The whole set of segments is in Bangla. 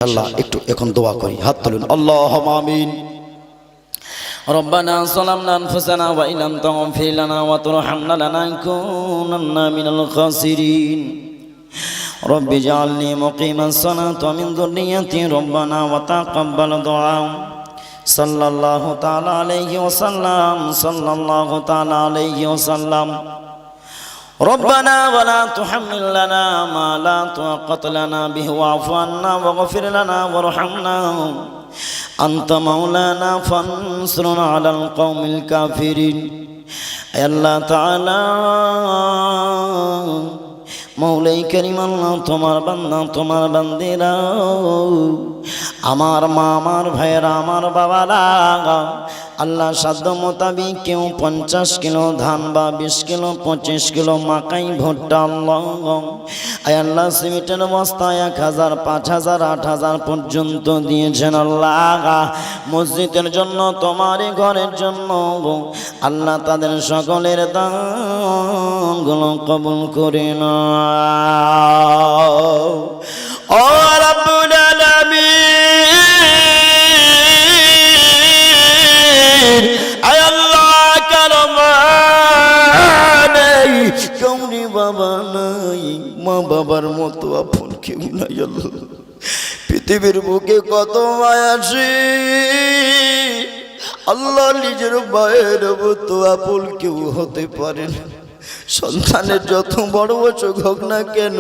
আল্লাহ একটু এখন দোয়া করি, হাত তুলুন, আল্লাহুম্মা আমিন। ربنا ظلمنا أنفسنا وإن لم تغفر لنا وترحمنا لنكونن من الخاسرين رب اجعلني مقيم الصلاة ومن ذريتي ربنا وتقبل دعاء صلى الله تعالى عليه وسلم صلى الله تعالى عليه وسلم ربنا ولا تحمل لنا ما لا طاقة لنا به واعف عنا واغفر لنا وارحمنا أنت مولانا فانصرنا على القوم الكافرين يا الله تعالى মৌলাই করিম আল্লাহ, তোমার বান্দা তোমার বান্দিরা, আমার মা আমার ভাইয়েরা আমার বাবারা আল্লাহ সাধ্য মোতাবিক কেউ 50 কিলো ধান বা 20 কিলো 25 কিলো মাকাই ভুট্টা আল্লাহ আল্লাহ সিমেন্টের বস্তা 1000 5000 8000 পর্যন্ত দিয়েছেন আল্লাহ মসজিদের জন্য তোমারই ঘরের জন্য আল্লাহ তাদের সকলের দানগুলো কবুল করে নাও ও রব্বুল আলামিন। আয় আল্লাহ কারো মা নেই, কাউরি বাবা নাই, মা বাবার মতো আপন কেউ নাই আল্লাহ। পৃথিবীর বুকে কত মায়াসী আল্লাহ, নিজের মায়ের মতো আপন কেউ হতে পারে না। সন্তানের যত বড় অসুখ হোক না কেন,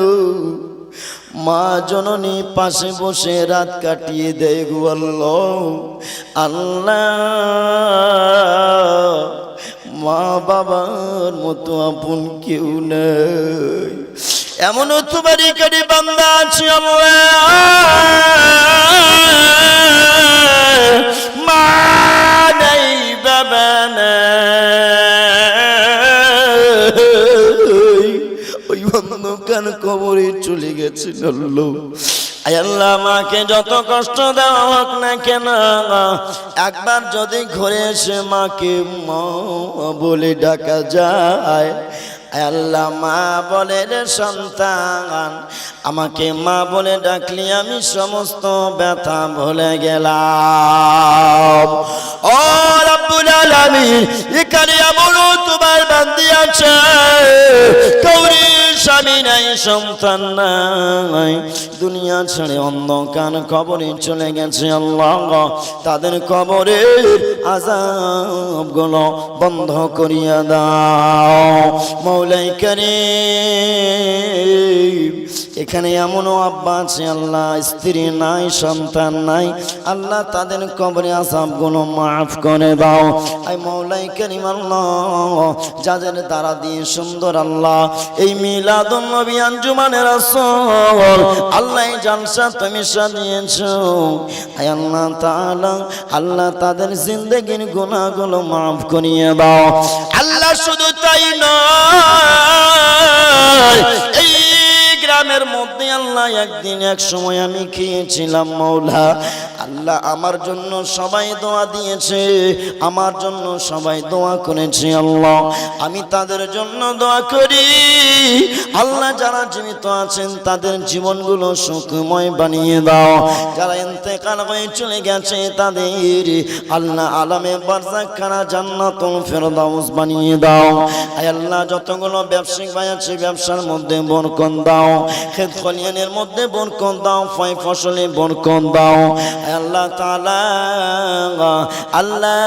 মা জননী পাশে বসে রাত কাটিয়ে দেয় গো আল্লাহ। আল্লাহ মা বাবার মতো আপন কেউ নেই, এমন তোমারই কারি বান্দা আছে আল্লাহ, মা নাই বাবা নাই, ওই অন্ধকার কবরে চলে গেছে আল্লাহ। আয় আল্লাহ মাকে যত কষ্ট দেওয়া হোক না কেন, একবার যদি ঘরে এসে মাকে মা বলে ডাকা যায়, আল্লাহ মা বলে রে সন্তান, আমাকে মা বলে ডাকলি আমি সমস্ত ব্যথা ভুলে গেলাম। ও রব্বুল আলামিন, এখানে এমন তোমার বান্দি আছে কাউরি স্বামী নাই সন্তান নাই, দুনিয়া ছেড়ে অন্ধকার কবরে চলে গেছে আল্লাহ, তাদের কবরের আযাবগুলো বন্ধ করিয়া দাও মৌলাই কারীম। এখানে এমনও আব্বা আছে আল্লাহ, স্ত্রী নাই সন্তান নাই আল্লাহ, তাদের কবরে আযাবগুলো মাফ করে দাও। আই মৌলাই কারীম আল্লাহ, যাদের দ্বারা দিয়ে সুন্দর আল্লাহ এই মিলাদুন নবী আঞ্জুমানের রাসূল আল্লাহ এই জালসা তুমি সাজিয়েছো, আয় আল্লাহ তাআলা আল্লাহ তাদের জিন্দেগির গুনাহগুলো মাফ করিয়ে দাও আল্লাহ। শুধু তাই নয়, এই গ্রামের মধ্যে আল্লাহ একদিন এক সময় আমি খেয়েছিলাম মৌলা আল্লাহ, আমার জন্য সবাই দোয়া দিয়েছে, আমার জন্য সবাই দোয়া করেছে আল্লাহ, আমি তাদের জন্য দোয়া করি আল্লাহ, যারা জীবিত আছেন তাদের জীবনগুলো সুখময় বানিয়ে দাও, যারা ইন্তেকাল হয়ে চলে গেছে তাদের আল্লাহ আলামে বারজাখ খানা জান্নাতুল ফেরদাউস বানিয়ে দাও। আয় আল্লাহ যতগুলো ব্যবসায়িক ভাই আছে ব্যবসার মধ্যে বরকত দাও, খেত খলিয়ানের মধ্যে বরকত দাও, ফসলে বরকত দাও আল্লাহ তাআলা। আল্লাহ